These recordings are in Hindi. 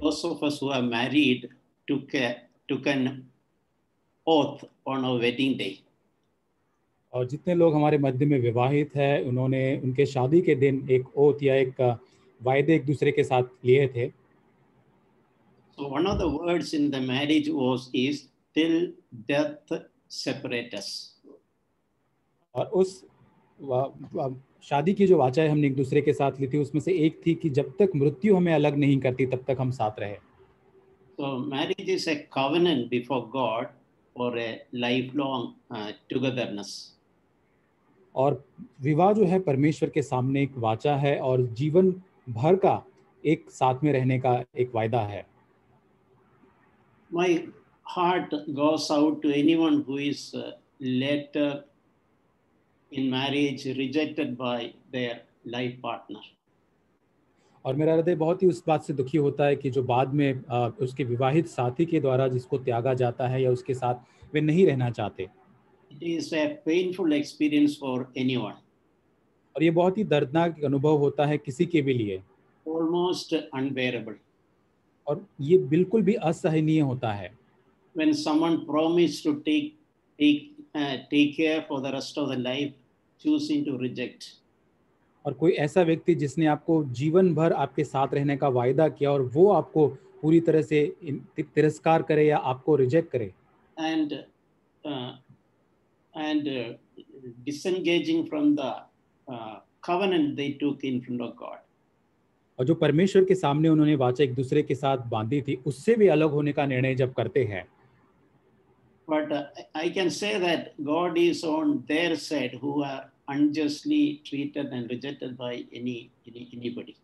those of us who are married took an oath on our wedding day. और जितने लोग हमारे मध्य में विवाहित हैं, उन्होंने उनके शादी के दिन एक ओथ या एक वायदे एक दूसरे के साथ लिए थे. So one of the words in the marriage oath is till death separate us. और उस शादी की जो वाचा हमने एक दूसरे के साथ ली थी, उसमें से एक थी कि जब तक मृत्यु हमें अलग नहीं करती तब तक हम साथ रहे. So marriage is a covenant before God for a lifelong togetherness. और विवाह जो है परमेश्वर के सामने एक वाचा है और जीवन भर का एक साथ में रहने का एक वायदा है. My heart goes out to anyone who is later in marriage rejected by their life partner. और मेरा हृदय बहुत ही उस बात से दुखी होता है कि जो बाद में उसके विवाहित साथी के द्वारा जिसको त्यागा जाता है या उसके साथ वे नहीं रहना चाहते. It is a painful experience for anyone. और ये बहुत ही दर्दनाक अनुभव होता है किसी के भी लिए. Almost unbearable. और ये बिल्कुल भी असहनीय होता है. When someone promised to take care for the rest of the life, choosing to reject. और कोई ऐसा व्यक्ति जिसने आपको जीवन भर आपके साथ रहने का वायदा किया और वो आपको पूरी तरह से तिरस्कार करे या आपको रिजेक्ट करे. And disengaging from the covenant they took in front of God. और जो परमेश्वर के सामने उन्होंने वाचा एक दूसरे के साथ बांधी थी, उससे भी अलग होने का निर्णय जब करते हैं. But I can say that God is on their side who are unjustly treated and rejected by anybody.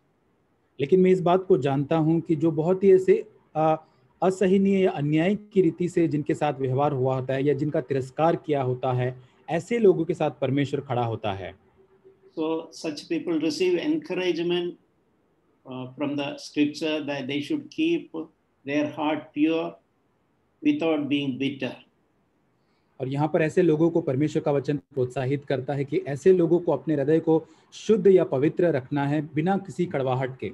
लेकिन मैं इस बात को जानता हूं कि जो बहुत ही ऐसे असहनीय या अन्याय की रीति से जिनके साथ व्यवहार हुआ होता है या जिनका तिरस्कार किया होता है, ऐसे लोगों के साथ परमेश्वर खड़ा होता है. So such people receive encouragement from the scripture that they should keep their heart pure without being bitter. और यहाँ पर ऐसे लोगों को परमेश्वर का वचन प्रोत्साहित करता है कि ऐसे लोगों को अपने हृदय को शुद्ध या पवित्र रखना है बिना किसी कड़वाहट के.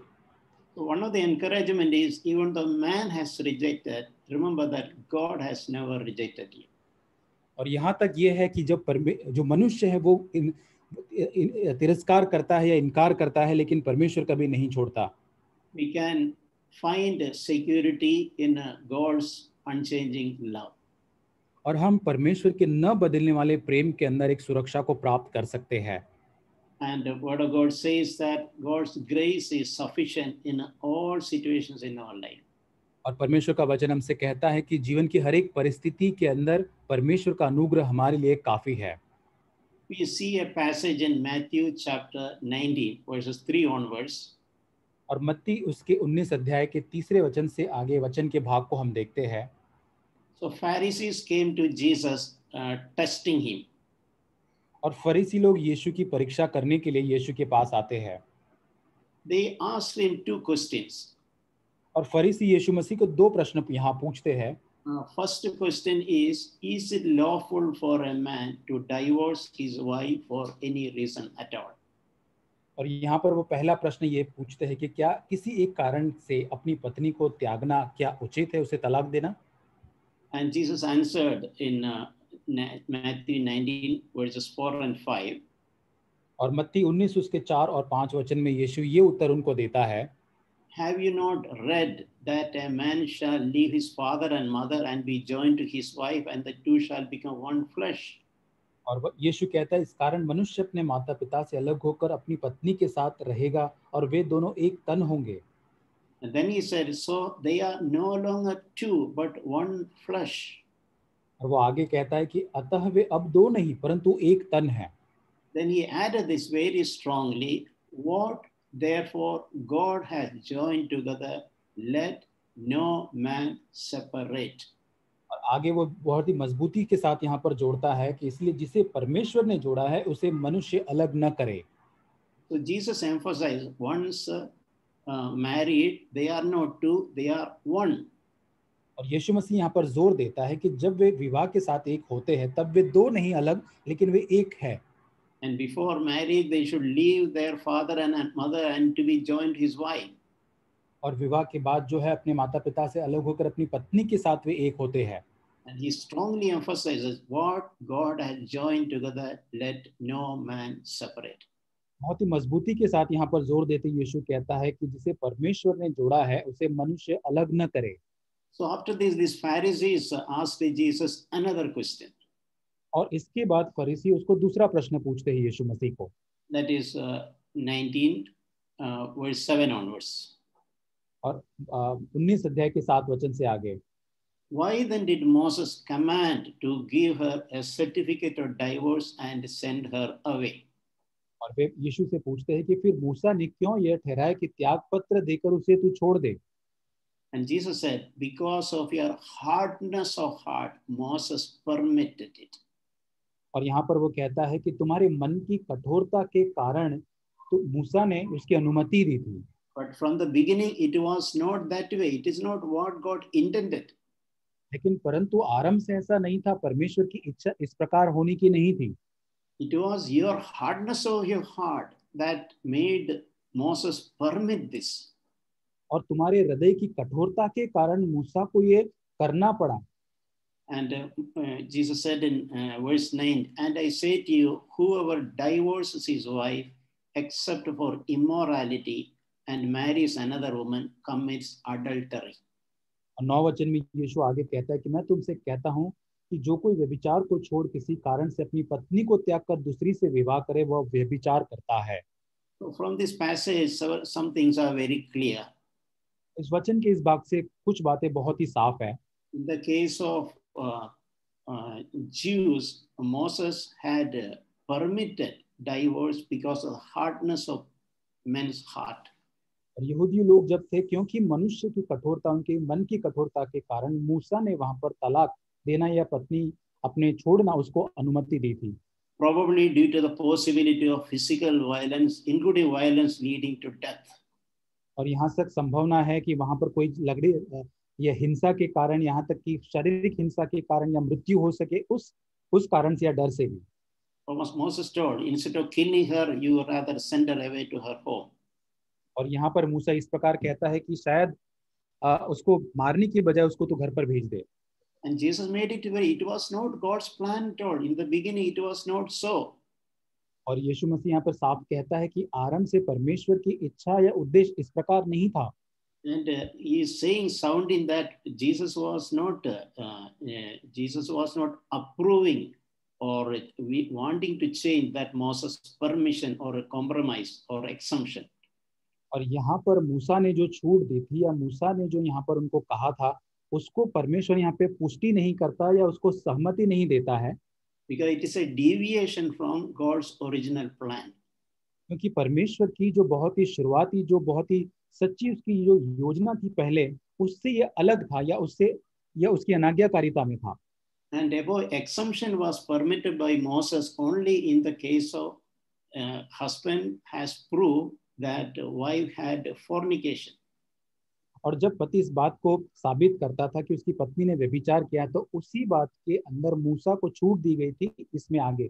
So one of the encouragement is even though man has rejected, remember that God has never rejected you. और यहाँ तक ये है कि जब जो मनुष्य है वो तिरस्कार करता है या इनकार करता है, लेकिन परमेश्वर कभी नहीं छोड़ता. We can find security in God's unchanging love. और हम परमेश्वर के न बदलने वाले प्रेम के अंदर एक सुरक्षा को प्राप्त कर सकते हैं. And the word of God says that God's grace is sufficient in all situations in our life. और परमेश्वर का वचन हमसे कहता है कि जीवन की हर एक परिस्थिति के अंदर परमेश्वर का अनुग्रह हमारे लिए काफी है. We see a passage in Matthew chapter 19 verses 3 onwards. और मत्ती उसके 19 अध्याय के 3 वचन से आगे वचन के भाग को हम देखते हैं. So Pharisees came to Jesus testing him. और फरीसी लोग यीशु की परीक्षा करने के लिए यीशु के पास आते हैं. They asked him 2 questions. और फरीसी यीशु मसीह को 2 प्रश्न यहाँ पूछते हैं. First question is it lawful for a man to divorce his wife for any reason at all? और यहाँ पर वो पहला प्रश्न ये पूछते हैं कि क्या किसी एक कारण से अपनी पत्नी को त्यागना क्या उचित है, उसे तलाक देना? And Jesus answered in Matthew 19 verses 4 and 5. और मत्ती 19 उसके 4 और 5 वचन में यीशु ये उत्तर उनको देता है. Have you not read that a man shall leave his father and mother and be joined to his wife, and the two shall become one flesh? और यीशु कहता है इस कारण मनुष्य अपने माता पिता से अलग होकर अपनी पत्नी के साथ रहेगा और वे दोनों एक तन होंगे. And then he said, so they are no longer two but one flesh. और वो आगे कहता है कि अतः वे अब 2 नहीं परंतु एक तन है. Then he added this very strongly, what therefore God has joined together, let no man separate. और आगे वो बहुत ही मजबूती के साथ यहाँ पर जोड़ता है कि इसलिए जिसे परमेश्वर ने जोड़ा है उसे मनुष्य अलग न करे. So Jesus emphasized once married, they are not two, they are one. और यीशु मसीह यहाँ पर जोर देता है कि जब वे विवाह के साथ एक होते हैं तब वे 2 नहीं अलग लेकिन वे एक है. And before marriage they should leave their father and mother and to be joined his wife. और विवाह के बाद जो है अपने माता पिता से अलग होकर अपनी पत्नी के साथ वे एक होते हैं। And he strongly emphasizes what God has joined together, let no man separate. बहुत ही मजबूती के साथ यहाँ पर जोर देते यीशु कहता है कि जिसे परमेश्वर ने जोड़ा है उसे मनुष्य अलग न करे। So after this, these Pharisees asked Jesus another question. और इसके बाद फरीसी उसको दूसरा प्रश्न पूछते हैं यीशु मसीह को। That is 19 verse 7 onwards. और 19 अध्याय के 7 वचन से आगे। Why then did Moses command to give her a certificate of divorce and send her away? और वे यीशु से पूछते हैं कि फिर मूसा ने क्यों यह ठहराया कि त्याग पत्र देकर उसे तू छोड़ दे। And Jesus said, because of your hardness of heart, Moses permitted it. और यहाँ पर वो कहता है कि तुम्हारे मन की कठोरता के कारण तो मूसा ने उसकी अनुमति दी थी। But from the beginning, it was not that way. It is not what God intended. लेकिन परंतु आरंभ से ऐसा नहीं था, परमेश्वर की इच्छा इस प्रकार होने की नहीं थी। It was your hardness of your heart that made Moses permit this. और तुम्हारे हृदय की कठोरता के कारण मूसा को ये करना पड़ा। And Jesus said in verse 9, and I say to you, whoever divorces his wife except for immorality and marries another woman commits adultery. और 9 वचन में यीशु आगे कहता है कि मैं तुमसे कहता हूँ कि जो कोई व्यभिचार को छोड़ किसी कारण से अपनी पत्नी को त्याग कर दूसरी से विवाह करे वह व्यभिचार करता है। So from this passage, some things are very clear. इस वचन के इस भाग से कुछ बातें बहुत ही साफ है। In the case of Jews, Moses had permitted divorce because of the hardness of men's heart. और यहूदी लोग जब थे, क्योंकि मनुष्य की कठोरता, उनके मन की कठोरता के कारण मूसा ने वहां पर तलाक देना या पत्नी अपने छोड़ना उसको अनुमति दी थी। Probably due to the possibility of physical violence, including violence leading to death. और यहाँ तक संभावना है कि वहां पर कोई लगड़ी या हिंसा के कारण, यहाँ तक कि शारीरिक हिंसा के कारण या मृत्यु हो सके, उस कारण से या डर से भी। Moses told, instead of killing her, you rather send her away to her home. और यहाँ पर मूसा इस प्रकार कहता है कि शायद उसको मारने की बजाय उसको तो घर पर भेज दे। And Jesus made it very, it was not God's plan at all. In the beginning, it was not so. और यीशु मसीह यहाँ पर साफ कहता है कि आरंभ से परमेश्वर की इच्छा या उद्देश्य इस प्रकार नहीं था। And he is saying, sounding that Jesus was not approving or wanting to change that Moses' permission or a compromise or exemption. और यहाँ पर मूसा ने जो छूट दी थी या मूसा ने जो यहाँ पर उनको कहा था, उसको परमेश्वर यहाँ पे पुष्टि नहीं करता या उसको सहमति नहीं देता है। Because it is a deviation from God's original plan. क्योंकि परमेश्वर की जो बहुत ही शुरुआती, जो बहुत ही सच्ची उसकी जो योजना थी पहले, उससे ये अलग था या उसकी अनाज्ञाकारिता में था। And above, exemption was permitted by Moses only in the case of husband has proved that wife had fornication. और जब पति इस बात को साबित करता था कि उसकी पत्नी ने व्यभिचार किया, तो उसी बात के अंदर मूसा को छूट दी गई थी इसमें आगे।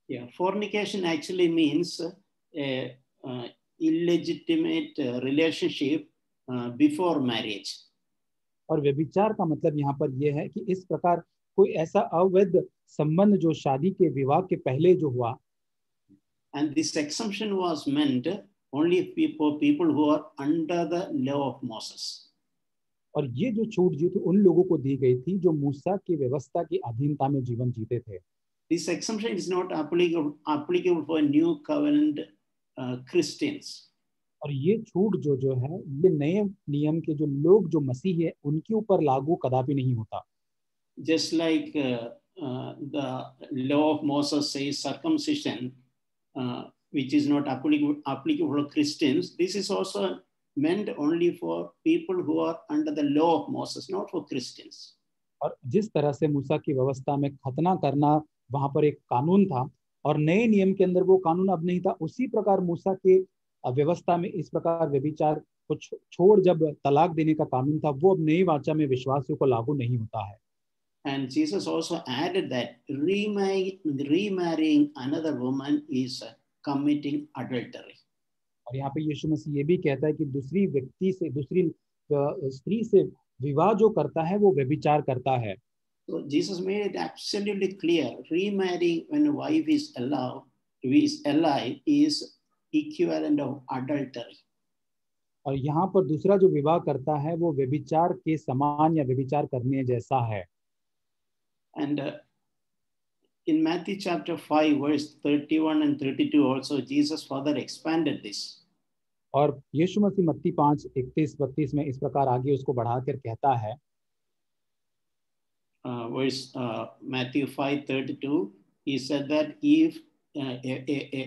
Yeah, fornication actually means a illegitimate relationship before marriage. और व्यभिचार का मतलब यहाँ पर यह है कि इस प्रकार कोई ऐसा अवैध संबंध जो शादी के विवाह के पहले जो हुआ। And this exemption was meant only for people who are under the law of Moses. और ये जो छूट जी थी उन लोगों को दी गई थी जो मूसा की व्यवस्था की अधीनता में जीवन जीते थे। This exemption is not applicable for new covenant Christians. और ये छूट जो है, ये नए नियम के जो लोग जो मसीह है उनके ऊपर लागू कदापि नहीं होता। Just like the law of Moses says circumcision, which is not applicable for Christians, this is also meant only for people who are under the law of Moses, not for Christians. और जिस तरह से मूसा की व्यवस्था में खतना करना वहां पर एक कानून था और नए नियम के अंदर वो कानून अब नहीं था, उसी प्रकार मूसा के व्यवस्था में इस प्रकार व्यभिचार को छोड़ जब तलाक देने का कानून था, वो अब नई वाचा में विश्वासियों को लागू नहीं होता है। And Jesus also added that remarrying another woman is committing adultery. और यहाँ पे यीशु मसीह ये भी कहता है कि दूसरी व्यक्ति से, दूसरी स्त्री से विवाह जो करता है वो व्यभिचार करता है। So Jesus made it absolutely clear: remarrying when a wife is alive is equivalent of adultery. और यहाँ पर दूसरा जो विवाह करता है वो व्यभिचार के समान या व्यभिचार करने जैसा है। And in Matthew chapter 5 verse 31 and 32 also Jesus further expanded this. और यीशु मसीह मत्ती 5:31-32 में इस प्रकार आगे उसको बढ़ाकर कहता है, Matthew 5:32, he said that if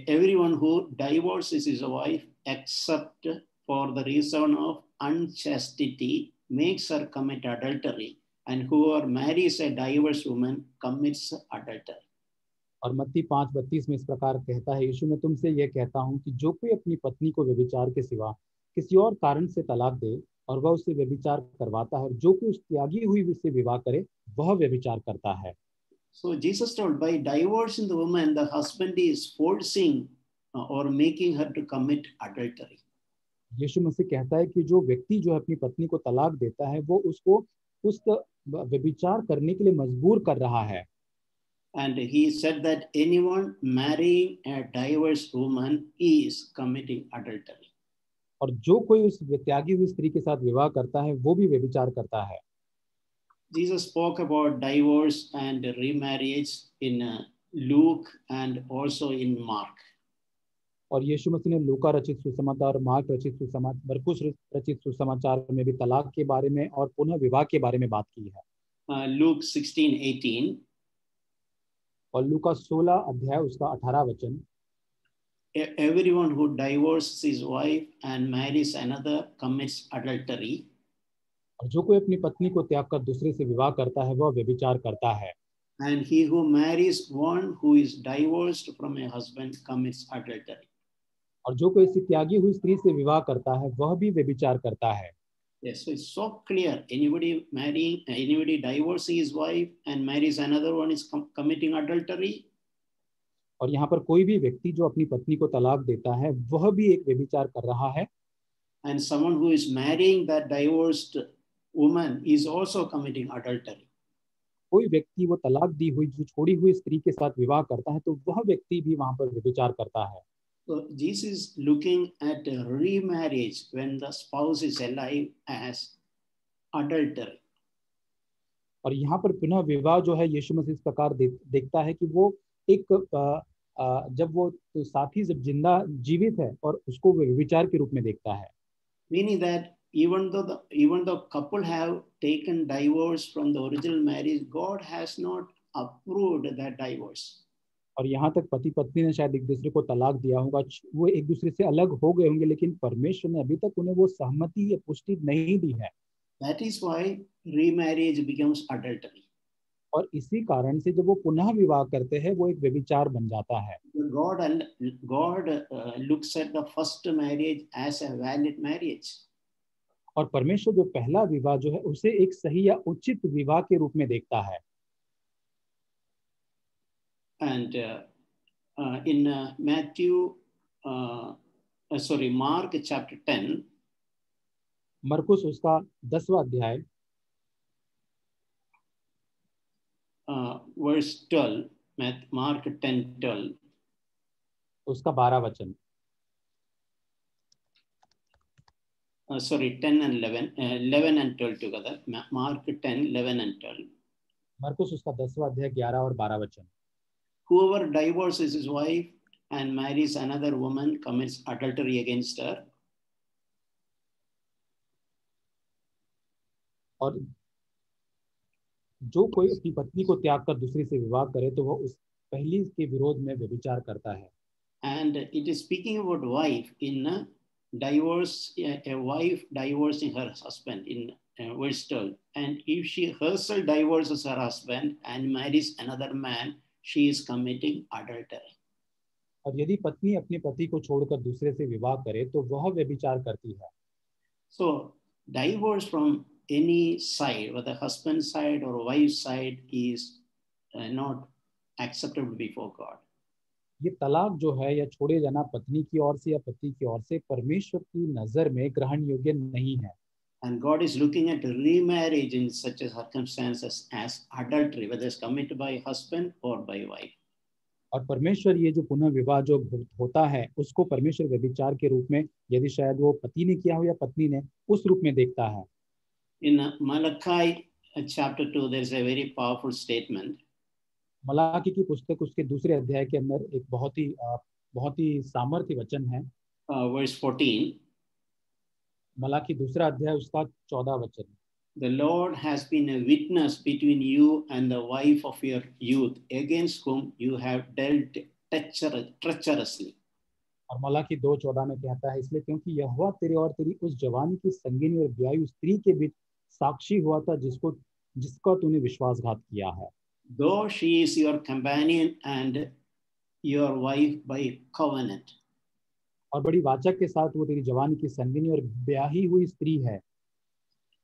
everyone who divorces his wife except for the reason of unchastity makes her commit adultery, and whoever marries a divorced woman commits adultery. और मत्ती 5:32 में इस प्रकार कहता है, यीशु मैं तुमसे यह कहता हूँ कि जो कोई अपनी पत्नी को व्यभिचार के सिवा किसी और कारण से तलाक दे और वह उससे व्यभिचार करवाता है, और जो कोई उस त्यागी हुई से विवाह करे वह व्यभिचार करता है। So Jesus told, by divorcing the woman, the husband is forcing or making her to commit adultery. यीशु मसीह कहता है कि जो व्यक्ति जो अपनी पत्नी को तलाक देता है वो उसको उस व्यभिचार करने के लिए मजबूर कर रहा है। And he said that anyone marrying a divorced woman is committing adultery. और जो कोई उस त्यागी हुई स्त्री के साथ विवाह करता है वो भी व्यभिचार करता है। Jesus spoke about divorce and remarriage in Luke and also in Mark. और यीशु मसीह ने लूका रचित सुसमाचार, मार्क रचित सुसमाचार, मरकुस रचित सुसमाचार में भी तलाक के बारे में और पुनः विवाह के बारे में बात की है। Luke 16:18 और लूका 16 अध्याय उसका 18 वचन, everyone who divorces his wife and marries another commits adultery. और जो कोई अपनी पत्नी को त्याग कर दूसरे से विवाह करता है वह व्यभिचार करता है। And he who marries one who is divorced from a husband commits adultery. और जो कोई इसी त्यागी हुई स्त्री से विवाह करता है वह भी व्यभिचार करता है। Yes, so it's so clear. Anybody divorcing his wife and marries another one is committing adultery. और यहाँ पर कोई भी व्यक्ति जो अपनी पत्नी को तलाक देता है वह भी एक व्यभिचार कर रहा है। And someone who is marrying that divorced woman is also committing adultery. कोई व्यक्ति वो तलाक दी हुई जो छोड़ी हुई स्त्री के साथ विवाह करता है तो वह व्यक्ति भी वहां पर व्यभिचार करता है। So Jesus is looking at remarriage when the spouse is alive as adultery. और यहाँ पर पुनः विवाह जो है यीशु मसीह इस प्रकार देखता है कि वो एक जब वो तो साथी जब जिंदा जीवित है और उसको व्यभिचार के रूप में देखता है। Meaning that even though couple have taken divorce from the original marriage, God has not approved that divorce. और यहाँ तक पति पत्नी ने शायद एक दूसरे को तलाक दिया होगा, वो एक दूसरे से अलग हो गए होंगे, लेकिन परमेश्वर ने अभी तक उन्हें वो सहमति या पुष्टि नहीं दी है। That is why remarriage becomes adultery. और इसी कारण से जब वो पुनः विवाह करते हैं वो एक व्यभिचार बन जाता है। God looks at the first marriage as a valid marriage. और परमेश्वर जो पहला विवाह जो है उसे एक सही या उचित विवाह के रूप में देखता है। And in Mark chapter 10, मरकुस उसका 10वां अध्याय verse 12, Mark 10:12, उसका 12 वचन, 10 and 11, 11 and 12 together. Mark 10, 11 and 12. मरकुस उसका 10वां अध्याय 11 और 12 वचन। Whoever divorces his wife and marries another woman commits adultery against her. और जो कोई अपनी पत्नी को त्याग कर दूसरे से विवाह करे तो वह उस पहली के विरोध में व्यभिचार करता है। And it is speaking about wife in divorce, a wife divorcing her husband in verse 12. And if she herself divorces her husband and marries another man, she is committing adultery. और यदि पत्नी अपने पति को छोड़कर दूसरे से विवाह करे तो वह व्यभिचार करती है। So divorce from any side, whether husband side or wife side, is not acceptable before God. ये तलाक जो है या छोड़े जाना पत्नी की ओर से या पति की ओर से परमेश्वर की नजर में ग्रहण योग्य नहीं है। And God is looking at remarriage in such a circumstances as adultery, whether it's committed by husband or by wife. और परमेश्वर ये जो पुनः विवाह जो होता है उसको परमेश्वर व्यभिचार के रूप में, यदि शायद वो पति ने किया हो या पत्नी ने, उस रूप में देखता है। In Malachi chapter 2, there is a very powerful statement. Malachi की पुस्तक उसके दूसरे अध्याय के अंदर एक बहुत ही सामर्थ्य वचन है। Verse 14. मलाकी दूसरा अध्याय उसका 14 वचन। The Lord has been a witness between you and the wife of your youth, against whom you have dealt treacherously. और मलाकी 2:14 में कहता है, इसलिए क्योंकि यहोवा तेरे और तेरी उस जवानी की संगिनी और ब्याही स्त्री के बीच साक्षी हुआ था जिसका तूने विश्वासघात किया है। Though she is your companion and your wife by covenant. और बड़ी वाचा के साथ वो तेरी जवानी की संगिनी और ब्याही हुई स्त्री है।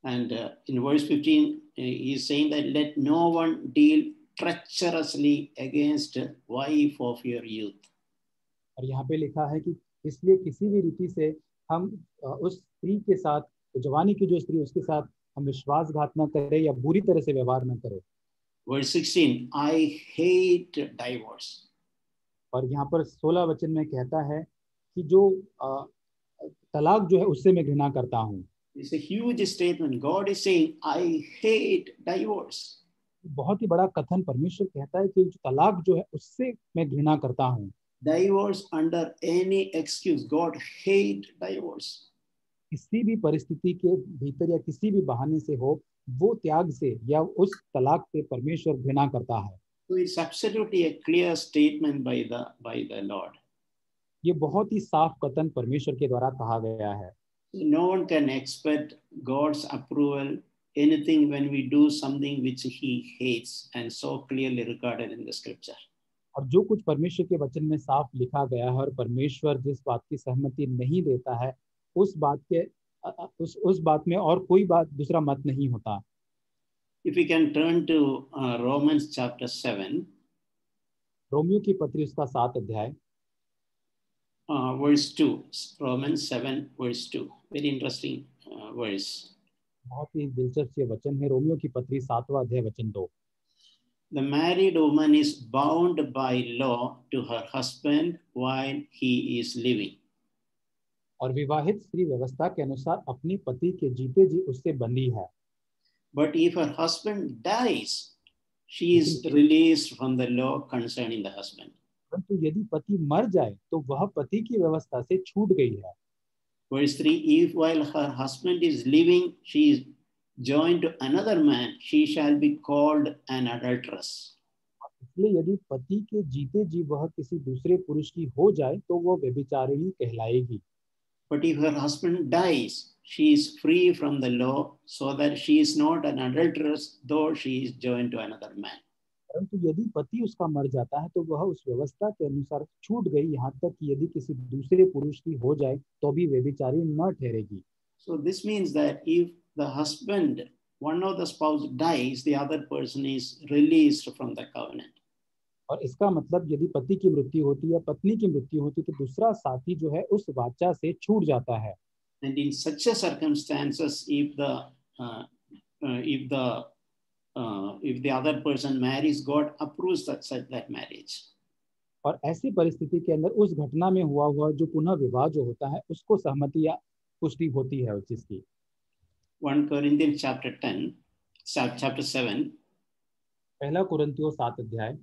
And in verse 15, he is saying that let no one deal treacherously against wife of your youth. और यहाँ पे लिखा है कि इसलिए किसी भी रीति से हम उस स्त्री के साथ, जवानी की जो स्त्री उसके साथ हम विश्वासघात न करें या बुरी तरह से व्यवहार न करें। Verse 16, I hate divorce. और यहाँ पर 16 वचन में कहता है कि जो तलाक जो है उससे मैं घृणा करता हूँ। It's a huge statement. God is saying, I hate divorce. बहुत ही बड़ा कथन परमेश्वर कहता है कि तलाक जो है उससे मैं घृणा करता हूँ। Divorce under any excuse. God hate divorce. किसी भी परिस्थिति के भीतर या किसी भी बहाने से हो, वो त्याग से या उस तलाक से परमेश्वर घृणा करता है। So it's absolutely a clear statement by the Lord. ये बहुत ही साफ कथन परमेश्वर के द्वारा कहा गया है। No one can expect God's approval anything when we do something which he hates and so clearly recorded in the scripture. और जो कुछ परमेश्वर के वचन में साफ लिखा गया है और परमेश्वर जिस बात की सहमति नहीं देता है उस बात में और कोई बात दूसरा मत नहीं होता। If we can turn to Romans chapter 7. Romeo की पत्री उसका 7 अध्याय verse 2. Romans 7 verse 2. Very interesting verse. बहुत ही दिलचस्प ये वचन है। रोमियो की पत्री 7वां अध्याय वचन 2। The married woman is bound by law to her husband while he is living. और विवाहित स्त्री व्यवस्था के अनुसार अपने पति के जीते जी उससे बंधी है। But if her husband dies, she is released from the law concerning the husband. परंतु यदि पति मर जाए तो वह पति की व्यवस्था से छूट गई है। Verse 3, if while her husband is living, she is joined to another man, she shall be called an adulteress. इसलिए यदि पति के जीते जी वह किसी दूसरे पुरुष की हो जाए तो वह व्यभिचारिणी कहलाएगी। But if her husband dies, she is free from the law, so that she is not an adulteress, though she is joined to another man. परंतु यदि पति उसका मर जाता है तो वह उस व्यवस्था के अनुसार छूट गई, यहाँ तक कि यदि किसी दूसरे पुरुष की हो जाए तो भी व्यभिचारी न ठहरेगी। So this means that if the husband, one of the spouse dies, the other person is released from the covenant. और इसका मतलब यदि पति की मृत्यु होती या पत्नी की मृत्यु होती तो दूसरा साथी जो है उस वाचा से छूट जाता है। And in such a circumstances, if the other person marries, God approves that marriage. और ऐसी परिस्थिति के अंदर उस घटना में हुआ जो पुनः विवाह जो होता है उसको सहमति या पुष्टि होती है उस चीज की। 1 Corinthians chapter 7. पहला कुरिन्थियों 7 अध्याय।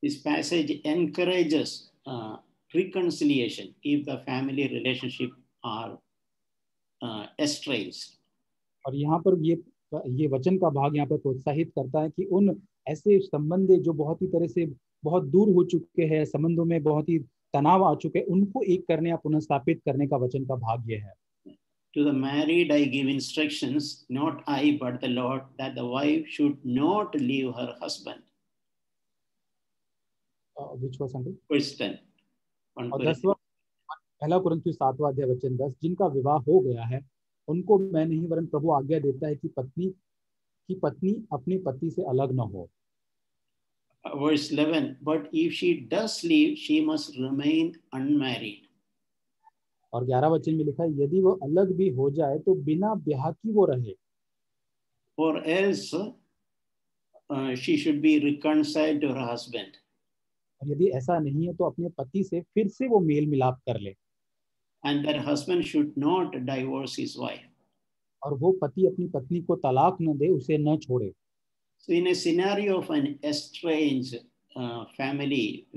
This passage encourages reconciliation if the family relationship are estranged. और यहाँ पर ये वचन का भाग यहाँ पर प्रोत्साहित करता है कि उन ऐसे संबंध जो बहुत ही तरह से बहुत दूर हो चुके हैं, संबंधों में बहुत ही तनाव आ चुके हैं, उनको एक करने या पुनः स्थापित करने का वचन का भाग ये है। To the married I give instructions, not I but the Lord, that the wife should not leave her husband. Which was until? Verse 10. और 10वां पहला कुरिन्थियों 7वां अध्याय वचन 10, जिनका विवाह हो गया है उनको मैं नहीं वरन प्रभु आज्ञा देता है कि पत्नी अपने पति से अलग न हो। Verse 11, but if she does leave, she must remain unmarried. और 11 वचन में लिखा है, यदि वो अलग भी हो जाए तो बिना ब्याह की वो रहे, or else she should be reconciled to her husband. और यदि ऐसा नहीं है तो अपने पति से फिर से वो मेल मिलाप कर ले, And that husband should not divorce his wife. और वो पति अपनी पत्नी को तलाक न दे, उसे न छोड़े. So in a scenario of an estranged family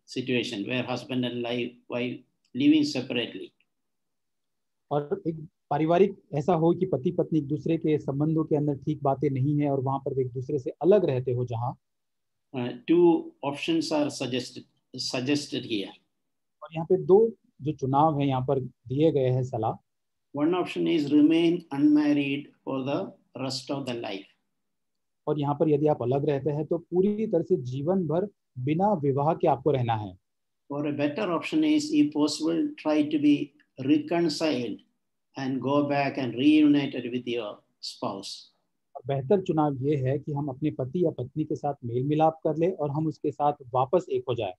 situation where husband and wife living separately, और एक पारिवारिक ऐसा हो कि पति पत्नी एक दूसरे के संबंधों के अंदर ठीक बातें नहीं है और वहां पर एक दूसरे से अलग रहते हो, जहां two options are suggested here. और यहाँ पे दो जो चुनाव है यहाँ पर दिए गए हैं सलाह. One option is remain unmarried for the rest of the life. और यहाँ पर यदि आप अलग रहते हैं तो पूरी तरह से जीवन भर बिना विवाह के आपको रहना है. Or a better option is, if possible, try to be reconciled and go back and reunited with your spouse. और बेहतर चुनाव ये है कि हम अपने पति या पत्नी के साथ मेल मिलाप कर ले और हम उसके साथ वापस एक हो जाए.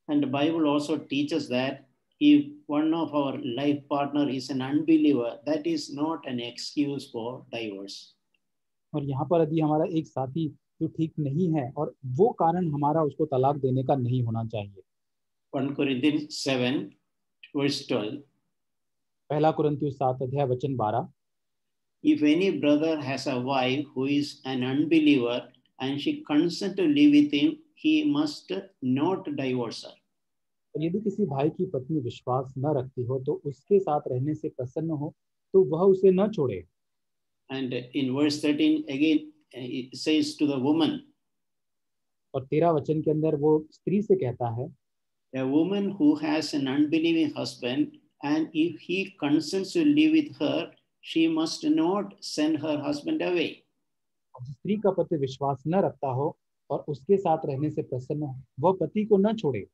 And the Bible also teaches that if one of our life partner is an unbeliever, that is not an excuse for divorce. और यहाँ पर यदि हमारा एक साथी जो ठीक नहीं है और वो कारण हमारा उसको तलाक देने का नहीं होना चाहिए. 1 Corinthians 7 verse 12. पहला कुरिन्थियों 7 अध्याय वचन 12. If any brother has a wife who is an unbeliever and she consents to live with him, he must not divorce her. और यदि किसी भाई की पत्नी विश्वास न रखती हो तो उसके साथ रहने से प्रसन्न हो तो वह उसे न छोड़े. And in verse 13 again it says to the woman, और 13 वचन के अंदर वो स्त्री से कहता है, a woman who has an unbelieving husband and if he consents to live with her, she must not send her husband away. और जिस स्त्री का पति विश्वास न रखता हो और उसके साथ रहने से प्रसन्न हो, वह पति को न छोड़े.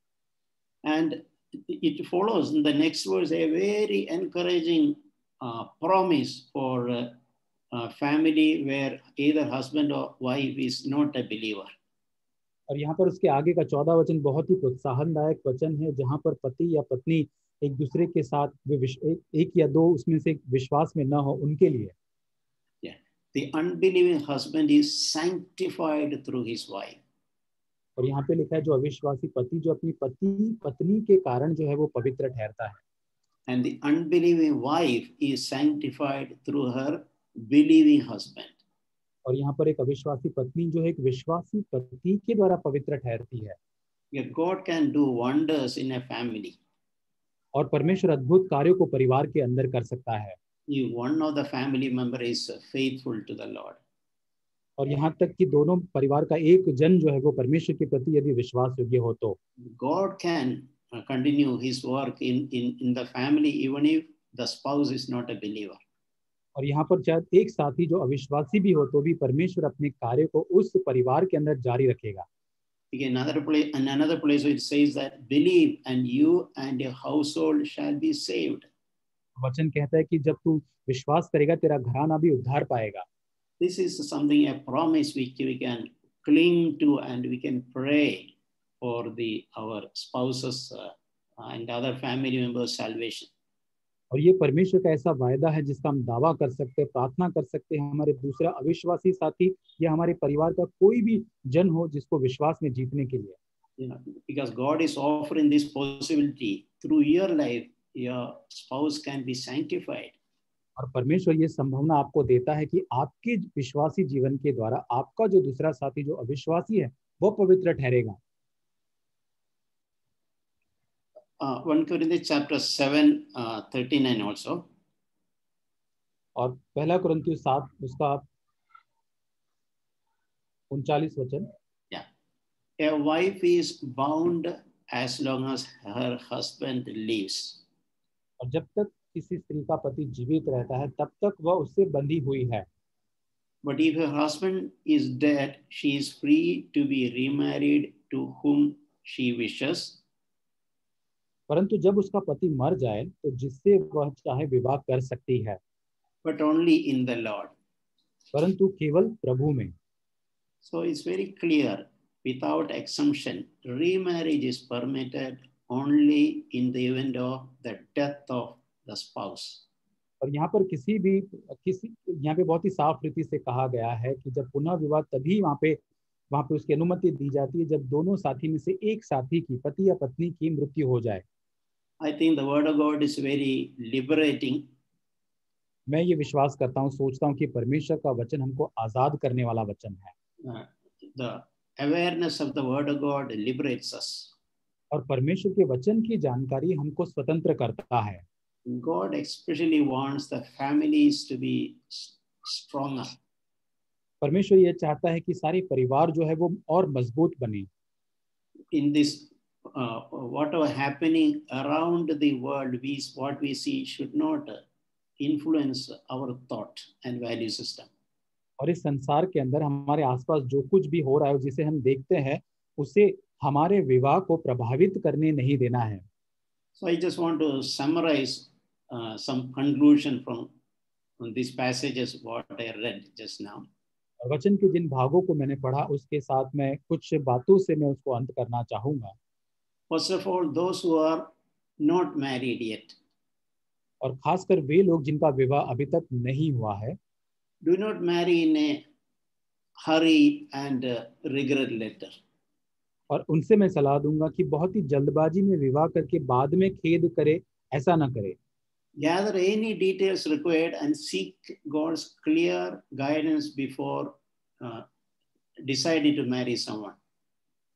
And it follows in the next verse a very encouraging promise for family where either husband or wife is not a believer. और यहाँ पर उसके आगे का 14 वचन बहुत ही प्रोत्साहनदायक वचन है, जहाँ पर पति या पत्नी एक दूसरे के साथ एक या दो उसमें से विश्वास में न हो, उनके लिए. Yeah. The unbelieving husband is sanctified through his wife. और यहाँ पे लिखा है जो अविश्वासी पति जो अपनी पत्नी के कारण जो है वो पवित्र ठहरता है. And the unbelieving wife is sanctified through her believing husband. और यहाँ पर एक अविश्वासी पत्नी जो है एक विश्वासी पति के द्वारा पवित्र ठहरती है. Yeah, God can do wonders in a family. और परमेश्वर अद्भुत कार्यों को परिवार के अंदर कर सकता है. If one of the family member is faithful to the Lord. और यहाँ तक कि दोनों परिवार का एक जन जो है वो परमेश्वर के प्रति यदि विश्वास योग्य हो तो God can continue his work in the family even if the spouse is not a believer. और यहाँ पर चाहे एक साथी जो अविश्वासी भी हो तो भी परमेश्वर अपने कार्य को उस परिवार के अंदर जारी रखेगा. Again, another place it says that believe and you and your household shall be saved. वचन कहता है कि जब तू विश्वास करेगा तेरा घराना भी उद्धार पाएगा. This is something, a promise which we can cling to and we can pray for our spouses and other family members' salvation. और ये परमेश्वर का ऐसा वायदा है जिसका हम दावा कर सकते हैं, प्रार्थना कर सकते हैं हमारे दूसरा अविश्वासी साथी या हमारे परिवार का कोई भी जन हो जिसको विश्वास में जीतने के लिए. Because God is offering this possibility through your life, your spouse can be sanctified. और परमेश्वर ये संभावना आपको देता है कि आपके विश्वासी जीवन के द्वारा आपका जो दूसरा साथी जो अविश्वासी है वो पवित्र ठहरेगा. 1 Corinthians chapter 7, 39 also. और पहला कुरिन्थियों 7 उसका 39 वचन. Yeah. A wife is bound as long as her husband lives. और जब तक किसी स्त्री का पति जीवित रहता है तब तक वह उससे बंधी हुई है. But if her husband is dead, she is free to be remarried to whom she wishes. परंतु जब उसका पति मर जाए तो जिससे वह चाहे विवाह कर सकती है. But only in the Lord. परंतु केवल प्रभु में. So it's very clear. without exemption, remarriage is permitted only in the event of the death of the spouse. और यहाँ पर किसी यहाँ पे बहुत ही साफ रीति से कहा गया है कि जब पुनः विवाह तभी वहाँ पे उसकी अनुमति दी जाती है जब दोनों साथी में से एक साथी की, पति या पत्नी की मृत्यु हो जाए. I think the word of God is very liberating. मैं ये विश्वास करता हूँ, सोचता हूँ कि परमेश्वर का वचन हमको आजाद करने वाला वचन है. The awareness of the word of God liberates us. और परमेश्वर के वचन की जानकारी हमको स्वतंत्र करता है. God especially wants the families to be stronger. परमेश्वर ये चाहता है कि सारे परिवार जो है वो और मजबूत बने. In this whatever happening around the world, what we see should not influence our thought and value system. और इस संसार के अंदर हमारे आसपास जो कुछ भी हो रहा है जिसे हम देखते हैं उसे हमारे विवाह को प्रभावित करने नहीं देना है. So I just want to summarize some conclusion from these passages what I read just now. और वचन के जिन भागों को मैंने पढ़ा उसके साथ मैं कुछ बातों से मैं उसको अंत करना चाहूंगा. First of all, those who are not married yet. और खासकर वे लोग जिनका विवाह अभी तक नहीं हुआ है. Do not marry in a hurry and regret later. और उनसे मैं सलाह दूंगा कि बहुत ही जल्दबाजी में विवाह करके बाद में खेद करे, ऐसा ना करे. Gather any details required and seek God's clear guidance before deciding to marry someone.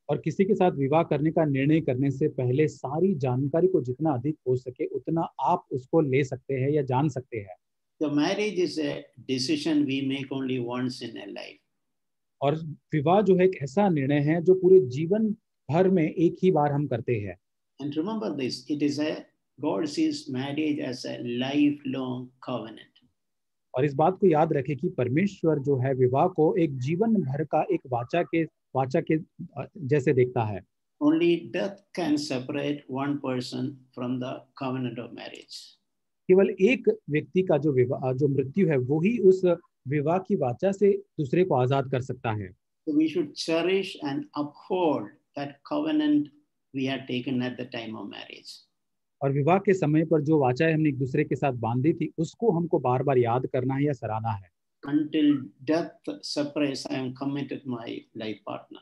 और किसी के साथ विवाह करने का निर्णय करने से पहले सारी जानकारी को जितना अधिक हो सके उतना आप उसको ले सकते हैं या जान सकते हैं. The marriage is a decision we make only once in a life. और विवाह जो है एक ऐसा निर्णय है जो पूरे जीवन भर में एक ही बार हम करते हैं. And remember this, God sees marriage as a lifelong covenant. और इस बात को याद रखें कि परमेश्वर जो है विवाह को एक जीवन भर का एक वाचा के जैसे देखता है. Only death can separate one person from the covenant of marriage. केवल एक व्यक्ति का जो मृत्यु है वो ही उस विवाह की वाचा से दूसरे को आजाद कर सकता है. So we should cherish and uphold that covenant we had taken at the time of marriage. और विवाह के समय पर जो वाचाएं हमने एक दूसरे के साथ बांधी थी उसको हमको बार बार याद करना है या सराहना है. Until death separates, I am committed my life partner.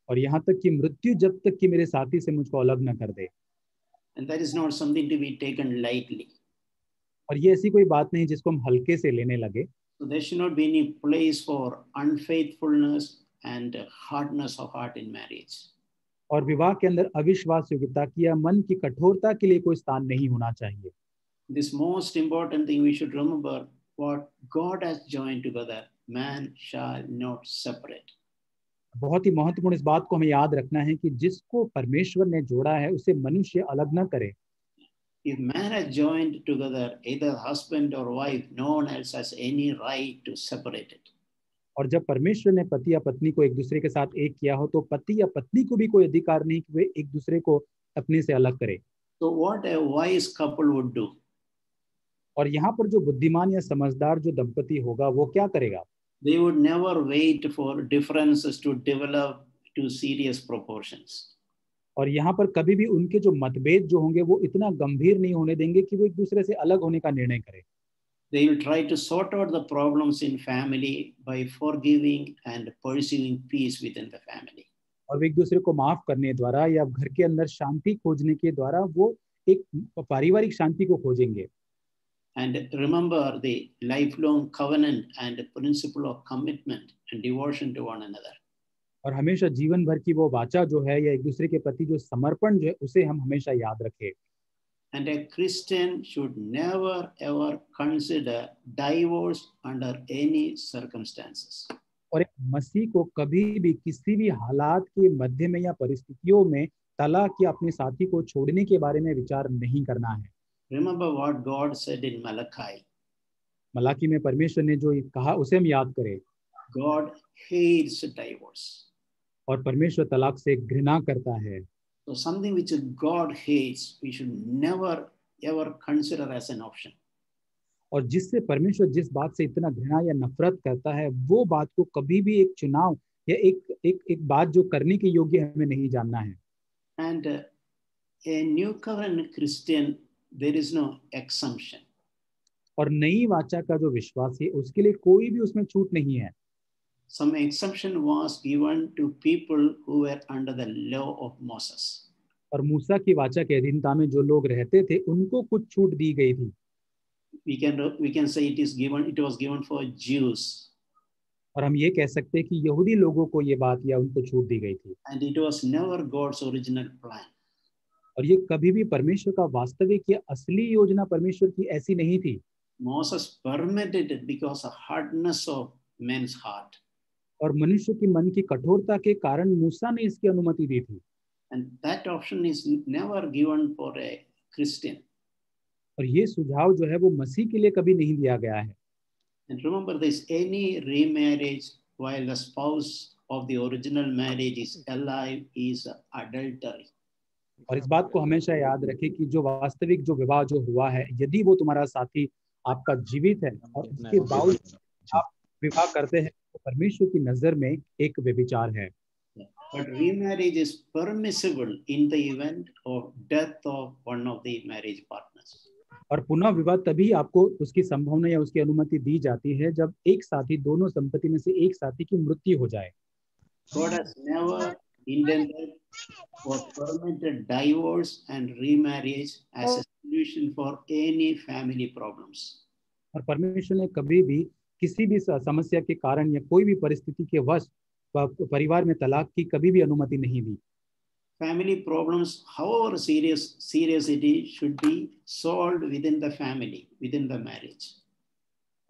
और यहाँ तक कि मृत्यु जब तक कि मेरे साथी से मुझको अलग न कर दे. And that is not something to be taken lightly. और ये ऐसी कोई बात नहीं जिसको हम हल्के से लेने लगे. So there should not be any place for unfaithfulness and hardness of heart in marriage. और विवाह के अंदर अविश्वास योग्यता की या मन की कठोरता के लिए कोई स्थान नहीं होना चाहिए. This most important thing we should remember, what God has joined together, man shall not separate. बहुत ही महत्वपूर्ण इस बात को हमें याद रखना है कि जिसको परमेश्वर ने जोड़ा है उसे मनुष्य अलग न करे. If man has joined together, either husband or wife, no one else has any right to separate it. और जब परमेश्वर ने पति या पत्नी को एक दूसरे के साथ एक किया हो तो पति या पत्नी को भी कोई अधिकार नहीं कि वे एक दूसरे को अपने से अलग करे. So what a wise couple would do? और यहाँ पर जो बुद्धिमान या समझदार जो दंपति होगा वो क्या करेगा? They would never wait for differences to develop to serious proportions. और यहाँ पर कभी भी उनके जो मतभेद जो होंगे वो इतना गंभीर नहीं होने देंगे कि वो एक दूसरे से अलग होने का निर्णय करें. They will try to sort out the problems in family by forgiving and pursuing peace within the family. और एक दूसरे को माफ करने द्वारा या घर के अंदर शांति खोजने के द्वारा वो एक पारिवारिक शांति को खोजेंगे. And remember the lifelong covenant and the principle of commitment and devotion to one another. और हमेशा जीवन भर की वो वाचा जो है या एक दूसरे के प्रति जो समर्पण जो है उसे हम हमेशा याद रखें. And a Christian should never ever consider divorce under any circumstances. और एक मसीह को कभी भी किसी भी हालात के मध्य में या परिस्थितियों में तलाक या अपने साथी को छोड़ने के बारे में विचार नहीं करना है. Remember what God said in Malachi. Malachi में परमेश्वर ने जो कहा उसे हम याद करें. God hates divorce. और परमेश्वर तलाक से घृणा करता है. So something which God hates, we should never ever consider as an option. और जिससे परमेश्वर जिस बात से इतना घृणा या नफरत करता है वो बात को कभी भी एक चुनाव यह एक बात जो करने के योग्य हमें नहीं जानना है। And a new covenant Christian, there is no exemption. और नई वाचा का जो विश्वासी है उसके लिए कोई भी उसमें छूट नहीं है। Some exemption was given to people who were under the law of Moses. और मूसा की वाचा के अधीनता में जो लोग रहते थे उनको कुछ छूट दी गई थी। We can say it was given for Jews. और हम ये कह सकते हैं कि यहूदी लोगों को ये बात या उनको छूट दी गई थी। And it was never God's original plan. और ये कभी भी परमेश्वर का वास्तविक या असली योजना परमेश्वर की ऐसी नहीं थी। Moses permitted it because of hardness of men's heart. और मनुष्य की मन की कठोरता के कारण मूसा ने इसकी अनुमति दी थी। And that option is never given for a Christian. और ये सुझाव जो है वो मसीह के लिए कभी नहीं दिया गया है। And remember this, any remarriage while the spouse of the original marriage is alive is adultery. और इस बात को हमेशा याद रखें कि जो वास्तविक जो विवाह जो हुआ है, यदि वो तुम्हारा साथी आपका जीवित है और उसके बावजूद आप विवाह करते हैं तो परमेश्वर की नजर में एक व्यभिचार है। But remarriage is permissible in the event of death of one of the marriage partners. और पुनः विवाह तभी आपको उसकी संभावना या उसकी अनुमति दी जाती है जब एक साथी, दोनों संपत्ति में से एक साथी की मृत्यु हो जाए। God has never intended or permitted divorce and remarriage as a solution for any family problems. और परमेश्वर ने कभी भी किसी भी समस्या के कारण या कोई भी परिस्थिति के वश परिवार में तलाक की कभी भी अनुमति नहीं दी। Family problems, however serious it is, should be solved within the family, within the marriage.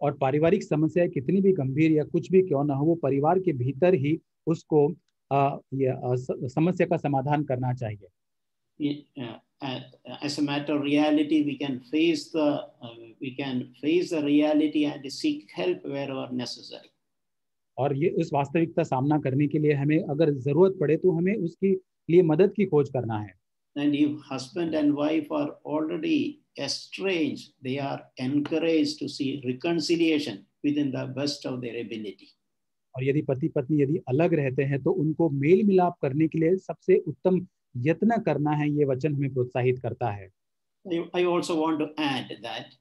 और पारिवारिक समस्याएं कितनी भी गंभीर या कुछ भी क्यों ना हो, वो परिवार के भीतर ही उसको समस्या का समाधान करना चाहिए। As a matter of reality, we can face the reality and seek help wherever necessary. और ये उस वास्तविकता सामना करने के लिए हमें अगर जरूरत पड़े तो हमें उसके लिए मदद की खोज करना है। And if husband and wife are already estranged, they are encouraged to see reconciliation within the best of their ability. और यदि पति पत्नी यदि अलग रहते हैं तो उनको मेल मिलाप करने के लिए सबसे उत्तम यत्न करना है, ये वचन हमें प्रोत्साहित करता है। I also want to add that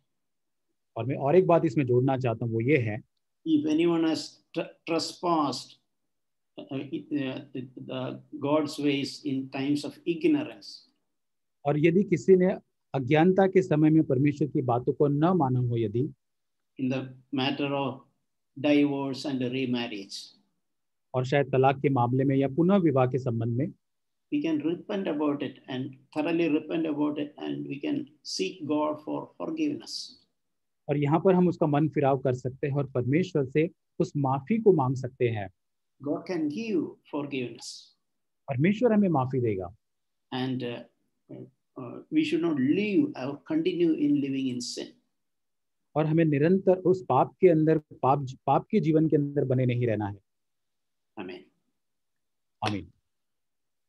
और मैं और एक बात इसमें जोड़ना चाहता हूँ, वो ये है, if anyone has trespassed the God's ways in times of ignorance, और यदि किसी ने अज्ञानता के समय में परमेश्वर की बातों को न माना हो, यदि in the matter of divorce and remarriage, और शायद तलाक के मामले में या पुनः विवाह के संबंध में, we can repent about it and thoroughly repent about it, and we can seek God for forgiveness. और यहाँ पर हम उसका मन फिराव कर सकते हैं और परमेश्वर से उस माफी को मांग सकते हैं। God can give forgiveness. परमेश्वर हमें माफी देगा। And we should not live or continue in living in sin. और हमें निरंतर उस पाप के अंदर, पाप के जीवन के अंदर बने नहीं रहना है। Amen. आमीन।